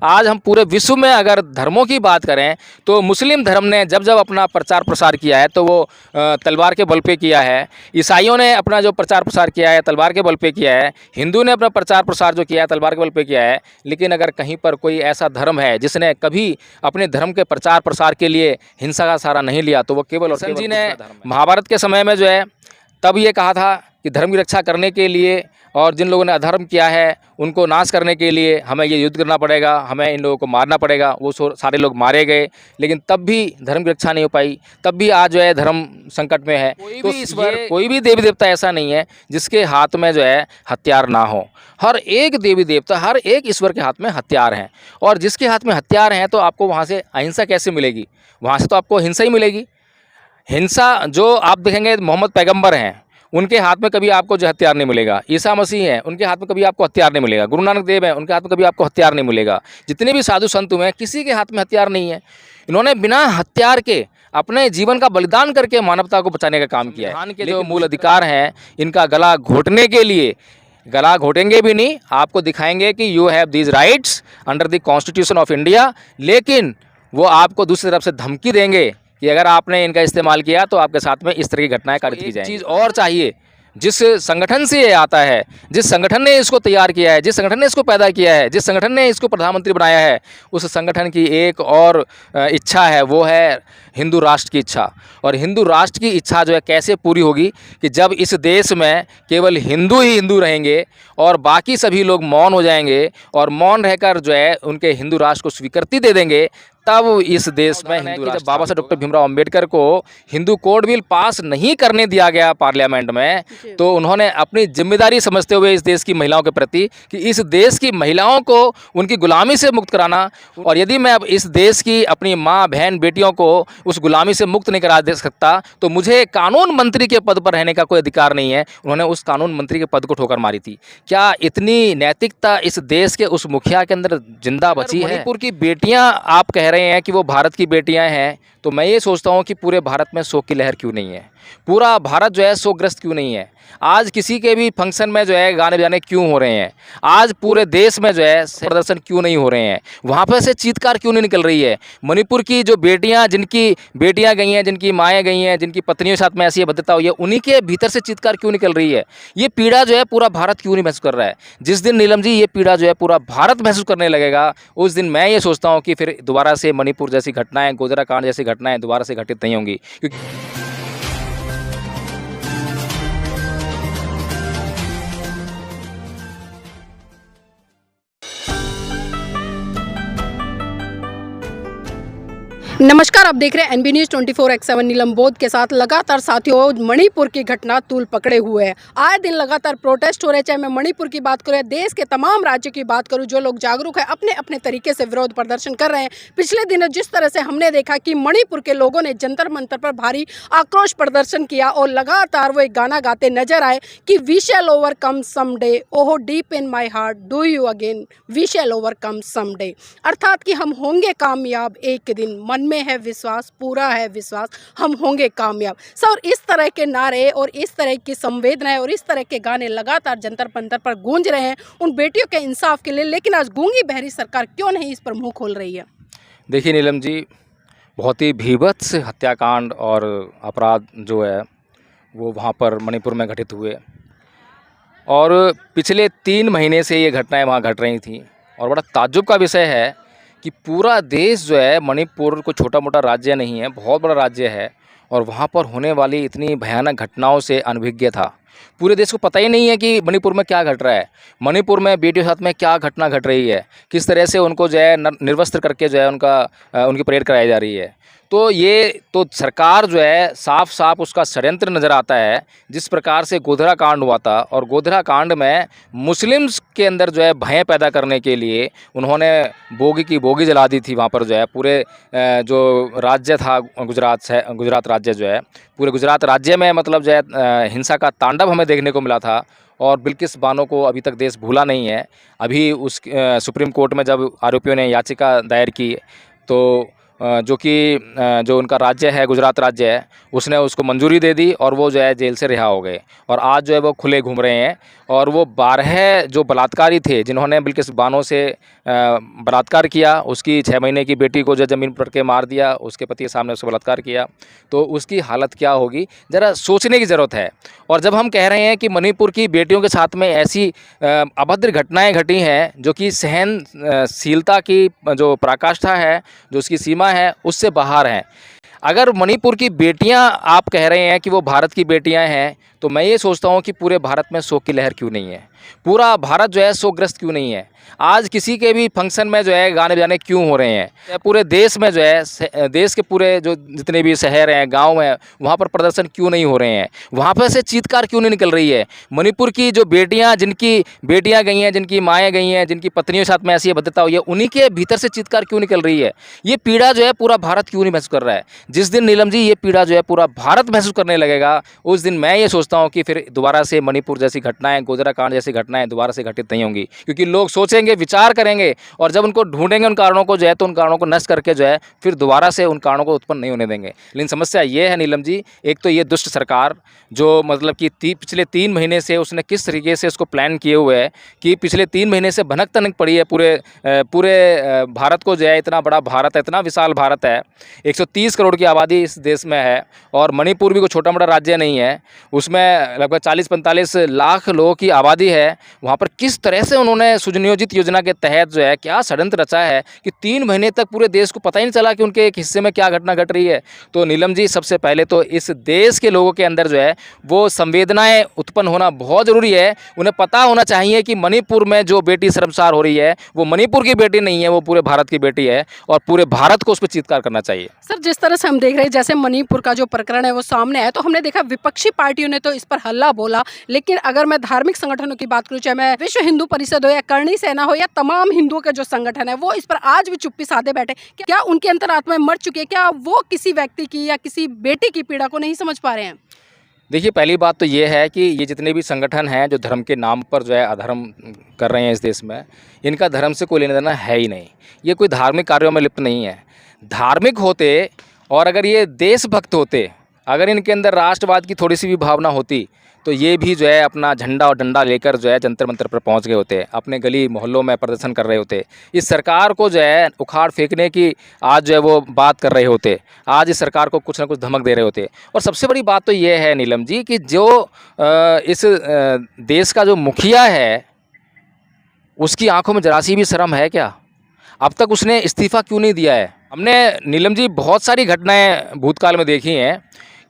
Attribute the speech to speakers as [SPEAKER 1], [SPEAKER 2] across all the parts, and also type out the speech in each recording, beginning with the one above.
[SPEAKER 1] आज हम पूरे विश्व में अगर धर्मों की बात करें तो मुस्लिम धर्म ने जब जब अपना प्रचार प्रसार किया है तो वो तलवार के बल पे किया है। ईसाइयों ने अपना जो प्रचार प्रसार किया है तलवार के बल पे किया है। हिंदू ने अपना प्रचार प्रसार जो किया है तलवार के बल पे किया है। लेकिन अगर कहीं पर कोई ऐसा धर्म है जिसने कभी अपने धर्म के प्रचार प्रसार के लिए हिंसा का सहारा नहीं लिया तो वो केवल कृष्ण जी ने महाभारत के समय में जो है तब ये कहा था कि धर्म की रक्षा करने के लिए और जिन लोगों ने अधर्म किया है उनको नाश करने के लिए हमें ये युद्ध करना पड़ेगा, हमें इन लोगों को मारना पड़ेगा। वो सारे लोग मारे गए, लेकिन तब भी धर्म की रक्षा नहीं हो पाई। तब भी आज जो है धर्म संकट में है। तो इस बार कोई भी देवी देवता ऐसा नहीं है जिसके हाथ में जो है हथियार ना हो। हर एक देवी देवता, हर एक ईश्वर के हाथ में हथियार हैं। और जिसके हाथ में हथियार हैं तो आपको वहाँ से अहिंसा कैसे मिलेगी? वहाँ से तो आपको हिंसा ही मिलेगी। हिंसा जो आप देखेंगे मोहम्मद पैगंबर हैं, उनके हाथ में कभी आपको जो हथियार नहीं मिलेगा। ईसा मसीह हैं, उनके हाथ में कभी आपको हथियार नहीं मिलेगा। गुरु नानक देव हैं, उनके हाथ में कभी आपको हथियार नहीं मिलेगा। जितने भी साधु संत हुए हैं किसी के हाथ में हथियार नहीं है। इन्होंने बिना हथियार के अपने जीवन का बलिदान करके मानवता को बचाने का काम किया है। संविधान के जो मूल अधिकार हैं इनका गला घोटने के लिए, गला घोटेंगे भी नहीं, आपको दिखाएंगे कि you have these rights under the constitution of India, लेकिन वो आपको दूसरी तरफ से धमकी देंगे कि अगर आपने इनका इस्तेमाल किया तो आपके साथ में इस तरह की घटनाएं कारित की जाएंगी। चीज़ और चाहिए, जिस संगठन से ये आता है, जिस संगठन ने इसको तैयार किया है, जिस संगठन ने इसको पैदा किया है, जिस संगठन ने इसको प्रधानमंत्री बनाया है, उस संगठन की एक और इच्छा है, वो है हिंदू राष्ट्र की इच्छा। और हिंदू राष्ट्र की इच्छा जो है कैसे पूरी होगी कि जब इस देश में केवल हिंदू ही हिंदू रहेंगे और बाकी सभी लोग मौन हो जाएंगे और मौन रहकर जो है उनके हिंदू राष्ट्र को स्वीकृति दे देंगे, तब इस देश में हिंदू राष्ट्र। जब बाबा साहब डॉक्टर भीमराव अंबेडकर को हिंदू कोड बिल पास नहीं करने दिया गया पार्लियामेंट में, तो उन्होंने अपनी जिम्मेदारी समझते हुए इस देश की महिलाओं के प्रति कि इस देश की महिलाओं को उनकी गुलामी से मुक्त कराना, और यदि मैं अब इस देश की अपनी माँ बहन बेटियों को उस गुलामी से मुक्त नहीं करा दे सकता तो मुझे कानून मंत्री के पद पर रहने का कोई अधिकार नहीं है। उन्होंने उस कानून मंत्री के पद को ठोकर मारी थी। क्या इतनी नैतिकता इस देश के उस मुखिया के अंदर जिंदा बची है? मणिपुर की बेटियां आप कह रहे हैं कि वो भारत की बेटियां हैं, तो मैं ये सोचता हूं कि पूरे भारत में शोक की लहर क्यों नहीं है? पूरा भारत जो है शोकग्रस्त क्यों नहीं है? आज किसी के भी फंक्शन में जो है गाने बजाने क्यों हो रहे हैं? आज पूरे देश में जो है प्रदर्शन क्यों नहीं हो रहे हैं? वहाँ पर से चीत्कार क्यों नहीं निकल रही है? मणिपुर की जो बेटियां, जिनकी बेटियां गई हैं, जिनकी माएँ गई हैं, जिनकी पत्नियों के साथ में ऐसी भद्रता हुई है, उन्हीं के भीतर से चीत्कार क्यों निकल रही है? ये पीड़ा जो है पूरा भारत क्यों नहीं महसूस कर रहा है? जिस दिन नीलम जी ये पीड़ा जो है पूरा भारत महसूस करने लगेगा, उस दिन मैं ये सोचता हूँ कि फिर दोबारा से मणिपुर जैसी घटनाएं, गोधरा कांड जैसी घटनाएं दोबारा से घटित नहीं होंगी। क्योंकि
[SPEAKER 2] नमस्कार, आप देख रहे हैं एनबी न्यूज़ 24/7 नीलम बोध के साथ। लगातार साथियों मणिपुर की घटना तूल पकड़े हुए है। आए दिन लगातार प्रोटेस्ट हो रहे, चाहे मैं मणिपुर की बात करूँ या देश के तमाम राज्यों की बात करूँ। जो लोग जागरूक है अपने अपने तरीके से विरोध प्रदर्शन कर रहे हैं। पिछले दिनों जिस तरह से हमने देखा कि मणिपुर के लोगों ने जंतर मंतर पर भारी आक्रोश प्रदर्शन किया और लगातार वो एक गाना गाते नजर आए कि वी शैल ओवरकम समडे, ओहो deep in my heart do you again, we shall overcome someday. अर्थात कि हम होंगे कामयाब एक दिन, मन में है विश्वास, पूरा है विश्वास, हम होंगे कामयाब। सर, इस तरह के नारे और इस तरह की संवेदनाएं और इस तरह के गाने लगातार जंतर मंतर पर गूंज रहे हैं उन बेटियों के इंसाफ के लिए, लेकिन आज गूंगी बहरी सरकार क्यों नहीं इस पर मुंह खोल रही है?
[SPEAKER 1] देखिए नीलम जी, बहुत ही भीभत्स हत्याकांड और अपराध जो है वो वहाँ पर मणिपुर में घटित हुए और पिछले 3 महीने से ये घटनाएं वहाँ घट रही थी। और बड़ा ताज्जुब का विषय है कि पूरा देश जो है, मणिपुर कोई छोटा मोटा राज्य नहीं है, बहुत बड़ा राज्य है, और वहाँ पर होने वाली इतनी भयानक घटनाओं से अनभिज्ञ था। पूरे देश को पता ही नहीं है कि मणिपुर में क्या घट रहा है, मणिपुर में बेटियों के साथ में क्या घटना घट रही है, किस तरह से उनको जो है निर्वस्त्र करके जो है उनकी परेड कराई जा रही है। तो ये तो सरकार जो है साफ साफ उसका षड्यंत्र नज़र आता है। जिस प्रकार से गोधरा कांड हुआ था, और गोधरा कांड में मुस्लिम्स के अंदर जो है भय पैदा करने के लिए उन्होंने बोगी की बोगी जला दी थी। वहाँ पर जो है पूरे जो राज्य था गुजरात राज्य जो है, पूरे गुजरात राज्य में मतलब जो है हिंसा का तांडव हमें देखने को मिला था। और बिल्किस बानो को अभी तक देश भूला नहीं है। अभी उस सुप्रीम कोर्ट में जब आरोपियों ने याचिका दायर की तो जो कि जो उनका राज्य है, गुजरात राज्य है, उसने उसको मंजूरी दे दी और वो जो है जेल से रिहा हो गए और आज जो है वो खुले घूम रहे हैं। और वो 12 जो बलात्कारी थे, जिन्होंने बिल्किस बानो से बलात्कार किया, उसकी 6 महीने की बेटी को जो ज़मीन पर के मार दिया, उसके पति के सामने उसको बलात्कार किया, तो उसकी हालत क्या होगी, ज़रा सोचने की ज़रूरत है। और जब हम कह रहे हैं कि मणिपुर की बेटियों के साथ में ऐसी अभद्र घटनाएं घटी हैं जो कि सहनशीलता की जो पराकाष्ठा है, जो उसकी सीमा है, उससे बाहर हैं। अगर मणिपुर की बेटियां आप कह रहे हैं कि वो भारत की बेटियां हैं, तो मैं ये सोचता हूँ कि पूरे भारत में शोक की लहर क्यों नहीं है, पूरा भारत जो है शोकग्रस्त क्यों नहीं है। आज किसी के भी फंक्शन में जो है गाने बजाने क्यों हो रहे हैं, पूरे देश में जो है देश के पूरे जो जितने भी शहर हैं, गांव हैं, वहाँ पर प्रदर्शन क्यों नहीं हो रहे हैं, वहाँ पर से चीत्कार क्यों नहीं निकल रही है। मणिपुर की जो बेटियाँ, जिनकी बेटियाँ गई हैं, जिनकी माएँ गई हैं, जिनकी पत्नियों के साथ में ऐसी अभद्रता हुई है, उन्हीं के भीतर से चीत्कार क्यों निकल रही है। ये पीड़ा जो है पूरा भारत क्यों नहीं महसूस कर रहा है। जिस दिन नीलम जी ये पीड़ा जो है पूरा भारत महसूस करने लगेगा, उस दिन मैं ये सोचता हूँ कि फिर दोबारा से मणिपुर जैसी घटनाएं, गोजरा कांड जैसी घटनाएं दोबारा से घटित नहीं होंगी, क्योंकि लोग सोचेंगे, विचार करेंगे और जब उनको ढूंढेंगे उन कारणों को जो है, तो उन कारणों को नष्ट करके जो है फिर दोबारा से उन कारणों को उत्पन्न नहीं होने देंगे। लेकिन समस्या ये है नीलम जी, एक तो ये दुष्ट सरकार जो मतलब कि पिछले 3 महीने से उसने किस तरीके से उसको प्लान किए हुए है कि पिछले 3 महीने से भनक तनक पड़ी है पूरे भारत को जो है। इतना बड़ा भारत है, इतना विशाल भारत है, 130 करोड़ की आबादी इस देश में है और मणिपुर भी कोई छोटा मोटा राज्य नहीं है, उसमें लगभग 40-45 लाख लोगों की आबादी है। वहाँ पर किस तरह से उन्होंने सुनियोजित योजना के तहत जो है क्या षड्यंत्र रचा है कि 3 महीने तक पूरे देश को पता ही नहीं चला कि उनके एक हिस्से में क्या घटना घट रही है। तो नीलम जी, सबसे पहले तो इस देश के लोगों के अंदर जो है वो संवेदनाएं उत्पन्न होना बहुत ज़रूरी है। उन्हें पता होना चाहिए कि मणिपुर में जो बेटी शर्मसार हो रही है वो मणिपुर की बेटी नहीं है, वो पूरे भारत की बेटी है और पूरे भारत को उस पर चीत्कार करना चाहिए।
[SPEAKER 2] सर, जिस तरह से हम देख रहे हैं, जैसे मणिपुर का जो प्रकरण है वो सामने आया, तो हमने देखा विपक्षी पार्टियों ने तो इस पर हल्ला बोला, लेकिन अगर मैं धार्मिक संगठनों की बात करूं, चाहे मैं विश्व हिंदू परिषद हो या करणी सेना हो या तमाम हिंदुओं के जो संगठन है, वो इस पर आज भी चुप्पी साधे बैठे। क्या उनकी अंतरात्मा मर चुकी है? क्या वो किसी व्यक्ति की या किसी बेटी की पीड़ा को नहीं समझ पा रहे हैं?
[SPEAKER 1] देखिए, पहली बात तो ये है कि ये जितने भी संगठन हैं जो धर्म के नाम पर जो है अधर्म कर रहे हैं इस देश में, इनका धर्म से कोई लेना देना है ही नहीं। ये कोई धार्मिक कार्यों में लिप्त नहीं है। धार्मिक होते और अगर ये देशभक्त होते, अगर इनके अंदर राष्ट्रवाद की थोड़ी सी भी भावना होती, तो ये भी जो है अपना झंडा और डंडा लेकर जो है जंतर मंतर पर पहुंच गए होते, अपने गली मोहल्लों में प्रदर्शन कर रहे होते, इस सरकार को जो है उखाड़ फेंकने की आज जो है वो बात कर रहे होते, आज इस सरकार को कुछ ना कुछ धमक दे रहे होते। और सबसे बड़ी बात तो ये है नीलम जी कि जो इस देश का जो मुखिया है, उसकी आंखों में जरा सी भी शर्म है क्या? अब तक उसने इस्तीफ़ा क्यों नहीं दिया है? हमने नीलम जी बहुत सारी घटनाएं भूतकाल में देखी हैं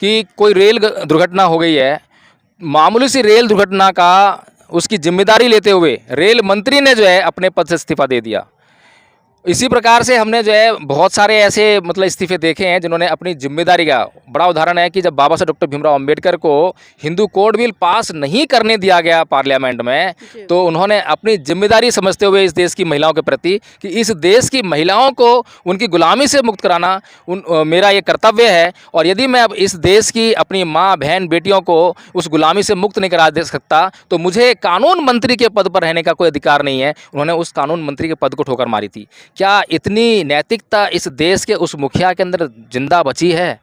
[SPEAKER 1] कि कोई रेल दुर्घटना हो गई है, मामूली सी रेल दुर्घटना का उसकी जिम्मेदारी लेते हुए रेल मंत्री ने जो है अपने पद से इस्तीफा दे दिया। इसी प्रकार से हमने जो है बहुत सारे ऐसे मतलब इस्तीफे देखे हैं जिन्होंने अपनी जिम्मेदारी का बड़ा उदाहरण है कि जब बाबा साहब डॉक्टर भीमराव अंबेडकर को हिंदू कोड बिल पास नहीं करने दिया गया पार्लियामेंट में, तो उन्होंने अपनी जिम्मेदारी समझते हुए इस देश की महिलाओं के प्रति कि इस देश की महिलाओं को उनकी गुलामी से मुक्त कराना मेरा ये कर्तव्य है, और यदि मैं अब इस देश की अपनी माँ बहन बेटियों को उस गुलामी से मुक्त नहीं करा दे सकता तो मुझे कानून मंत्री के पद पर रहने का कोई अधिकार नहीं है। उन्होंने उस कानून मंत्री के पद को ठोकर मारी थी। क्या इतनी नैतिकता इस देश के उस मुखिया के अंदर जिंदा बची है?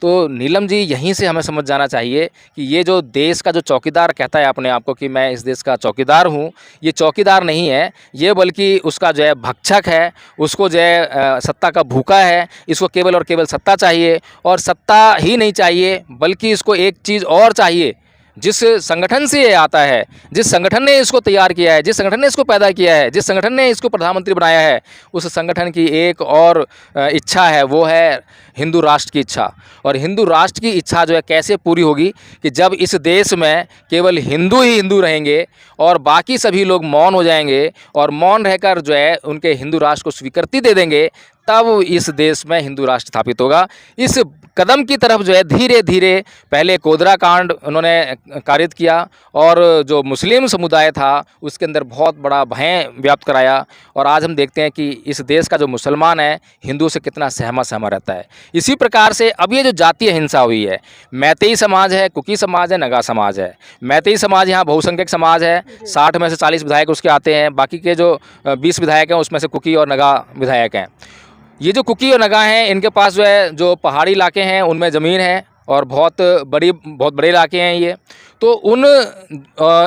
[SPEAKER 1] तो नीलम जी, यहीं से हमें समझ जाना चाहिए कि ये जो देश का जो चौकीदार कहता है अपने आप को कि मैं इस देश का चौकीदार हूँ, ये चौकीदार नहीं है, ये बल्कि उसका जो है भक्षक है, उसको जो है सत्ता का भूखा है। इसको केवल और केवल सत्ता चाहिए, और सत्ता ही नहीं चाहिए बल्कि इसको एक चीज़ और चाहिए। जिस संगठन से ये आता है, जिस संगठन ने इसको तैयार किया है, जिस संगठन ने इसको पैदा किया है, जिस संगठन ने इसको प्रधानमंत्री बनाया है, उस संगठन की एक और इच्छा है, वो है हिंदू राष्ट्र की इच्छा। और हिंदू राष्ट्र की इच्छा जो है कैसे पूरी होगी कि जब इस देश में केवल हिंदू ही हिंदू रहेंगे और बाकी सभी लोग मौन हो जाएंगे और मौन रहकर जो है उनके हिंदू राष्ट्र को स्वीकृति दे देंगे, तब इस देश में हिंदू राष्ट्र स्थापित होगा। इस कदम की तरफ जो है धीरे धीरे पहले गोधरा कांड उन्होंने कारित किया और जो मुस्लिम समुदाय था उसके अंदर बहुत बड़ा भय व्याप्त कराया, और आज हम देखते हैं कि इस देश का जो मुसलमान है हिंदू से कितना सहमा रहता है। इसी प्रकार से अब ये जो जातीय हिंसा हुई है, मैतेई समाज है, कुकी समाज है, नगा समाज है। मैतेई समाज यहाँ बहुसंख्यक समाज है, 60 में से 40 विधायक उसके आते हैं, बाकी के जो 20 विधायक हैं उसमें से कुकी और नगा विधायक हैं। ये जो कुकी और नगा हैं, इनके पास जो है जो पहाड़ी इलाके हैं उनमें ज़मीन है और बहुत बड़े इलाके हैं ये। तो उन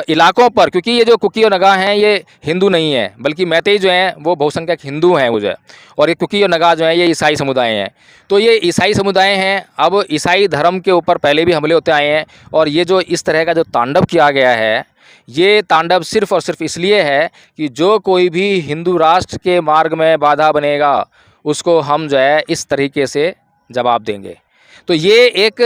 [SPEAKER 1] इलाकों पर, क्योंकि ये जो कुकी और नगा हैं ये हिंदू नहीं है, बल्कि मैतेई जो हैं वो बहुसंख्यक हिंदू हैं वो जो है, और ये कुकी और नगा जो हैं ये ईसाई समुदाय हैं। तो ये ईसाई समुदाय हैं। अब ईसाई धर्म के ऊपर पहले भी हमले होते आए हैं, और ये जो इस तरह का जो तांडव किया गया है, ये तांडव सिर्फ़ और सिर्फ इसलिए है कि जो कोई भी हिंदू राष्ट्र के मार्ग में बाधा बनेगा उसको हम जो है इस तरीके से जवाब देंगे। तो ये एक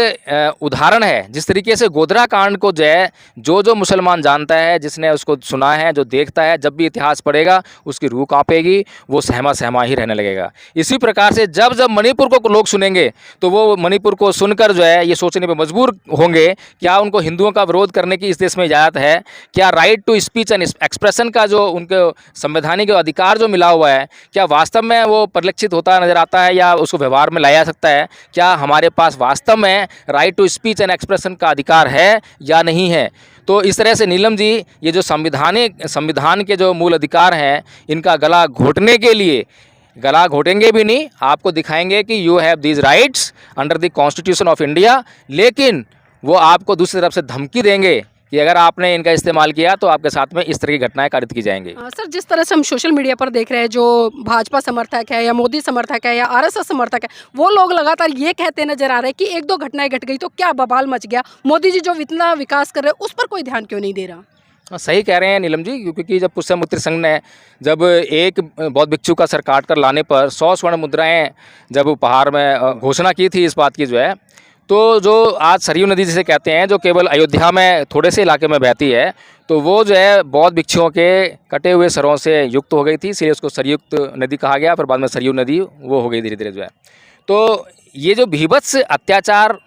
[SPEAKER 1] उदाहरण है जिस तरीके से गोधरा कांड को जो है जो मुसलमान जानता है, जिसने उसको सुना है, जो देखता है, जब भी इतिहास पढ़ेगा उसकी रूह कांपेगी, वो सहमा सहमा ही रहने लगेगा। इसी प्रकार से जब जब मणिपुर को लोग सुनेंगे तो वो मणिपुर को सुनकर जो है ये सोचने पे मजबूर होंगे, क्या उनको हिंदुओं का विरोध करने की इस देश में इजाज़त है? क्या right to speech and expression का जो उनको संवैधानिक अधिकार जो मिला हुआ है, क्या वास्तव में वो परिलक्षित होता नज़र आता है या उसको व्यवहार में लाया जा सकता है? क्या हमारे पास वास्तव में right to speech and expression का अधिकार है या नहीं है? तो इस तरह से नीलम जी, ये जो संविधान के जो मूल अधिकार हैं, इनका गला घोटने के लिए, गला घोटेंगे भी नहीं, आपको दिखाएंगे कि you have these rights under the constitution of India, लेकिन वो आपको दूसरी तरफ से धमकी देंगे कि अगर आपने इनका इस्तेमाल किया तो आपके साथ में इस तरह की घटनाएं कारित की जाएंगी।
[SPEAKER 2] सर, जिस तरह से हम सोशल मीडिया पर देख रहे हैं, जो भाजपा समर्थक है या मोदी समर्थक है या आरएसएस समर्थक है, वो लोग लगातार ये कहते नजर आ रहे हैं कि एक दो घटनाएं घट गई तो क्या बवाल मच गया, मोदी जी जो इतना विकास कर रहे हैं उस पर कोई ध्यान क्यों नहीं दे रहा?
[SPEAKER 1] सही कह रहे हैं नीलम जी, क्योंकि जब पुष्यमित्र संघ ने जब एक बौद्ध भिक्षु का सर काट कर लाने पर 100 स्वर्ण मुद्राएं जब उपहार में घोषणा की थी इस बात की जो है, तो जो आज सरयू नदी जिसे कहते हैं, जो केवल अयोध्या में थोड़े से इलाके में बहती है, तो वो जो है बौद्ध भिक्षुओं के कटे हुए सरों से युक्त हो गई थी, इसलिए उसको सरयुक्त नदी कहा गया। फिर बाद में सरयू नदी वो हो गई धीरे धीरे जो है। तो ये जो भीभत्स अत्याचार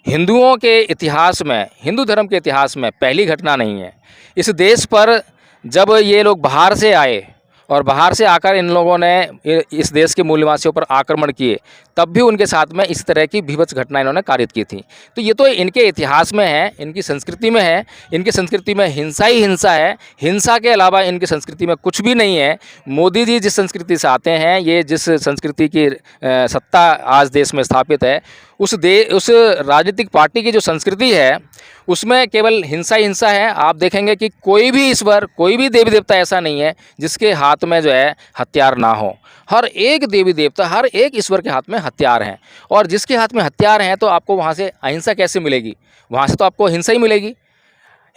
[SPEAKER 1] हिंदुओं के इतिहास में, हिंदू धर्म के इतिहास में पहली घटना नहीं है। इस देश पर जब ये लोग बाहर से आए और बाहर से आकर इन लोगों ने इस देश के मूल निवासियों पर आक्रमण किए, तब भी उनके साथ में इस तरह की भीभत्स घटनाएं इन्होंने कारित की थी। तो ये तो इनके इतिहास में है, इनकी संस्कृति में है। इनकी संस्कृति में हिंसा ही हिंसा है, हिंसा के अलावा इनकी संस्कृति में कुछ भी नहीं है। मोदी जी जिस संस्कृति से आते हैं, ये जिस संस्कृति की सत्ता आज देश में स्थापित है, उस राजनीतिक पार्टी की जो संस्कृति है उसमें केवल हिंसा ही हिंसा है। आप देखेंगे कि कोई भी ईश्वर, कोई भी देवी देवता ऐसा नहीं है जिसके हाथ में जो है हथियार ना हो। हर एक देवी देवता, हर एक ईश्वर के हाथ में हथियार हैं, और जिसके हाथ में हथियार हैं तो आपको वहाँ से अहिंसा कैसे मिलेगी? वहाँ से तो आपको हिंसा ही मिलेगी।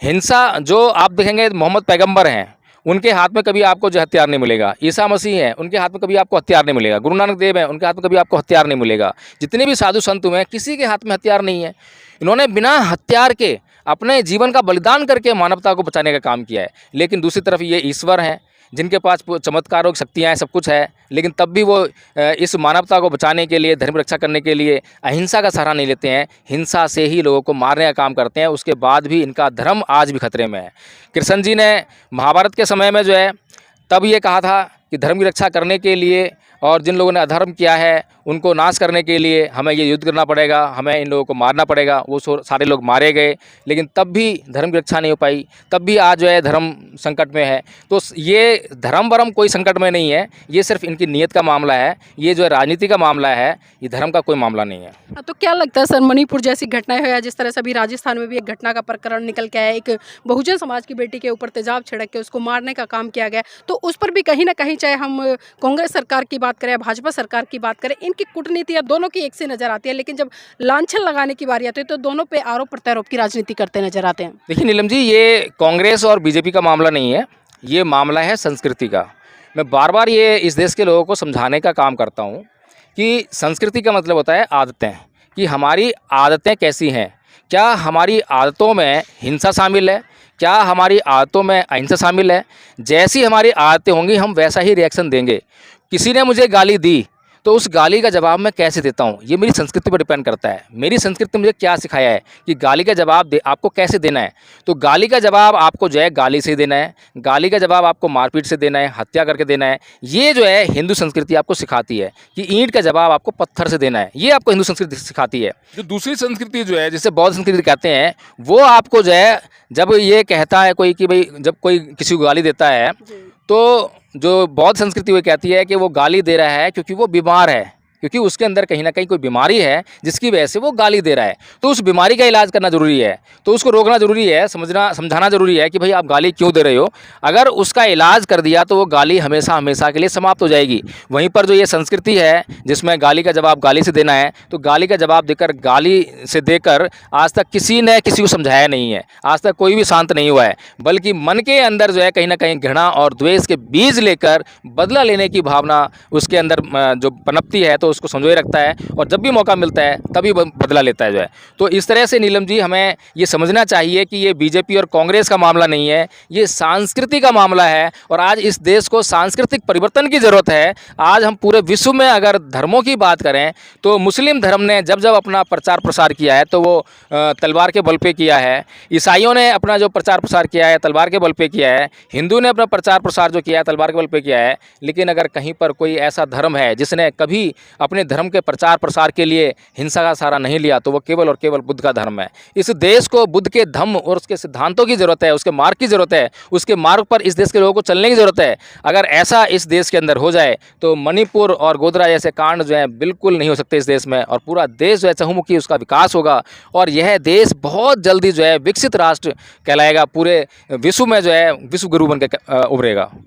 [SPEAKER 1] हिंसा जो आप देखेंगे, मोहम्मद पैगंबर हैं, उनके हाथ में कभी आपको जो हथियार नहीं मिलेगा। ईसा मसीह हैं, उनके हाथ में कभी आपको हथियार नहीं मिलेगा। गुरु नानक देव हैं, उनके हाथ में कभी आपको हथियार नहीं मिलेगा। जितने भी साधु संत हुए हैं, किसी के हाथ में हथियार नहीं है। इन्होंने बिना हथियार के अपने जीवन का बलिदान करके मानवता को बचाने का काम किया है। लेकिन दूसरी तरफ ये ईश्वर हैं जिनके पास चमत्कारों की शक्तियाँ हैं, सब कुछ है, लेकिन तब भी वो इस मानवता को बचाने के लिए, धर्म रक्षा करने के लिए अहिंसा का सहारा नहीं लेते हैं, हिंसा से ही लोगों को मारने का काम करते हैं। उसके बाद भी इनका धर्म आज भी खतरे में है। कृष्ण जी ने महाभारत के समय में जो है तब ये कहा था कि धर्म की रक्षा करने के लिए और जिन लोगों ने अधर्म किया है उनको नाश करने के लिए हमें ये युद्ध करना पड़ेगा, हमें इन लोगों को मारना पड़ेगा। वो सारे लोग मारे गए, लेकिन तब भी धर्म की रक्षा नहीं हो पाई, तब भी आज जो है धर्म संकट में है। तो ये धर्म वरम कोई संकट में नहीं है, ये सिर्फ इनकी नीयत का मामला है, ये जो है राजनीति का मामला है, ये धर्म का कोई मामला नहीं है।
[SPEAKER 2] तो क्या लगता है सर, मणिपुर जैसी घटनाएं है, जिस तरह से अभी राजस्थान में भी एक घटना का प्रकरण निकल के आया, एक बहुजन समाज की बेटी के ऊपर तेजाब छिड़क के उसको मारने का काम किया गया, तो उस पर भी कहीं ना कहीं, चाहे हम कांग्रेस सरकार की बात करें, भाजपा सरकार की बात करें, इनकी कूटनीति दोनों की एक से नजर आती है, लेकिन जब लांछन लगाने की बारी आती है तो दोनों पे आरोप प्रत्यारोप की राजनीति करते नजर आते हैं।
[SPEAKER 1] देखिए नीलम जी, ये कांग्रेस और बीजेपी का मामला नहीं है, ये मामला है संस्कृति का। मैं बार बार ये इस देश के लोगों को समझाने का काम करता हूँ कि संस्कृति का मतलब होता है आदतें, कि हमारी आदतें कैसी हैं। क्या हमारी आदतों में हिंसा शामिल है? क्या हमारी आदतों में अहिंसा शामिल है? जैसी हमारी आदतें होंगी हम वैसा ही रिएक्शन देंगे। किसी ने मुझे गाली दी तो उस गाली का जवाब मैं कैसे देता हूँ, ये मेरी संस्कृति पर डिपेंड करता है। मेरी संस्कृति मुझे क्या सिखाया है कि गाली का जवाब आपको कैसे देना है। तो गाली का जवाब आपको जो है गाली से देना है, गाली का जवाब आपको मारपीट से देना है, हत्या करके देना है। ये जो है हिंदू संस्कृति आपको सिखाती है कि ईंट का जवाब आपको पत्थर से देना है, ये आपको हिंदू संस्कृति सिखाती है। जो दूसरी संस्कृति जो है, जिसे बौद्ध संस्कृति कहते हैं, वो आपको जो है जब ये कहता है कोई कि भाई, जब कोई किसी को गाली देता है तो जो बौद्ध संस्कृति वो कहती है कि वो गाली दे रहा है क्योंकि वो बीमार है, क्योंकि उसके अंदर कहीं ना कहीं कोई बीमारी है जिसकी वजह से वो गाली दे रहा है। तो उस बीमारी का इलाज करना ज़रूरी है, तो उसको रोकना ज़रूरी है, समझाना ज़रूरी है कि भाई आप गाली क्यों दे रहे हो। अगर उसका इलाज कर दिया तो वो गाली हमेशा हमेशा के लिए समाप्त हो जाएगी। वहीं पर जो ये संस्कृति है जिसमें गाली का जवाब गाली से देना है, तो गाली का जवाब देकर, गाली से देकर आज तक किसी ने किसी को समझाया नहीं है, आज तक कोई भी शांत नहीं हुआ है, बल्कि मन के अंदर जो है कहीं ना कहीं घृणा और द्वेष के बीज लेकर बदला लेने की भावना उसके अंदर जो पनपती है, तो उसको संजोए रखता है और जब भी मौका मिलता है तभी बदला लेता है जो है। तो इस तरह से नीलम जी हमें ये समझना चाहिए कि ये बीजेपी और कांग्रेस का मामला नहीं है, ये सांस्कृतिक का मामला है और आज इस देश को सांस्कृतिक परिवर्तन की ज़रूरत है। आज हम पूरे विश्व में अगर धर्मों की बात करें तो मुस्लिम धर्म ने जब जब अपना प्रचार प्रसार किया है तो वो तलवार के बल पे किया है, ईसाइयों ने अपना जो प्रचार प्रसार किया है तलवार के बल पे किया है, हिंदू ने अपना प्रचार प्रसार जो किया है तलवार के बल पे किया है। लेकिन अगर कहीं पर कोई ऐसा धर्म है जिसने कभी अपने धर्म के प्रचार प्रसार के लिए हिंसा का सहारा नहीं लिया तो वो केवल और केवल बुद्ध का धर्म है। इस देश को बुद्ध के धम्म और उसके सिद्धांतों की ज़रूरत है, उसके मार्ग की ज़रूरत है, उसके मार्ग पर इस देश के लोगों को चलने की ज़रूरत है। अगर ऐसा इस देश के अंदर हो जाए तो मणिपुर और गोधरा जैसे कांड जो है बिल्कुल नहीं हो सकते इस देश में, और पूरा देश जो है चहुमुखी उसका विकास होगा और यह देश बहुत जल्दी जो है विकसित राष्ट्र कहलाएगा, पूरे विश्व में जो है विश्व गुरु बन के उभरेगा।